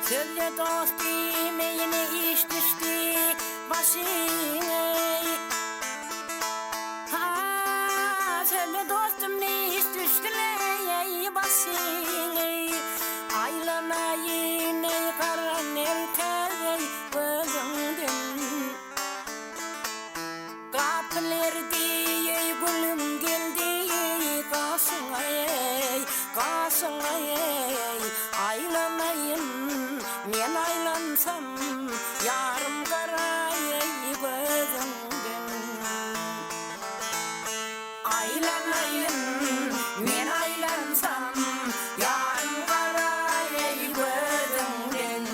Söyle dostum yine iş düştü başına. Ha, söyle dostum ne iş düştü başına. Aylana yine karan erkek gözünden. Kapılar diye gülüm geldi kasına kasına. Aylanayım men aylansam yarım karay gözümden. Aylanayım men aylansam yarım karay gözümden.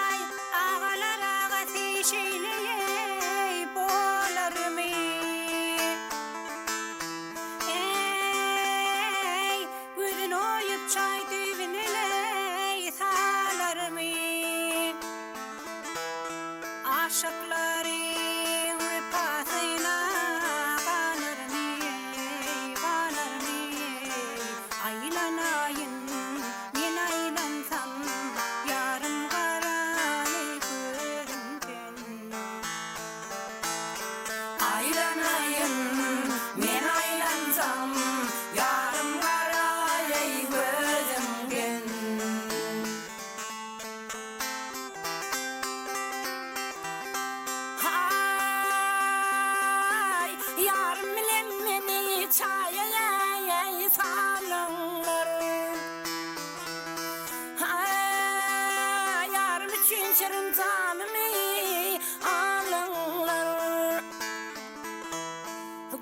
Ay ağalar ağası şeyleye bolar mı? Ey gözün oyup çay düğünüyle salar mı? Aşıkların rıpasıyla kanır mı? Kanır mı? Aylanayım men aylansam yarım karay gözümden. Aylanayım men aylansam yarım karay gözümden. Hay yarım bilen meni çaya salınlar. Hay yarım için şirin canımı alınlar.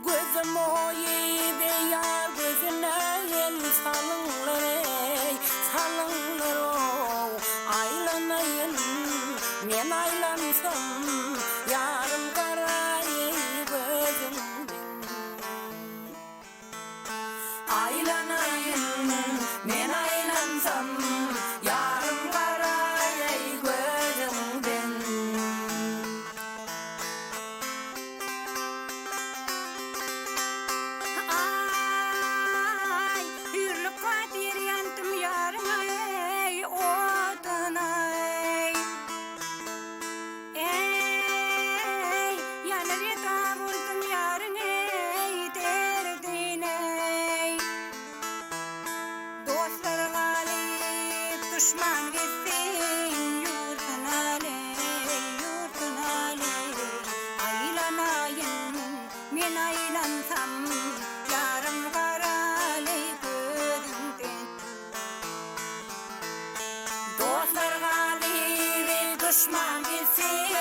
Gözüm oyu be yar gözüne el salınlar salınlar. Aylanayım men aylansam yarım karay gözümden. Aylanayım men aylansam yarım karay gözümden. Ay hürlük kadir yandım yarına ey odana. Ey yanır yata buldum yarın ey derdine. Dostlar galip düşman gitsin yurduna yurduna. Aylanayım men aylansam yarım karay gözümden. Dostlar galip düşman gitsin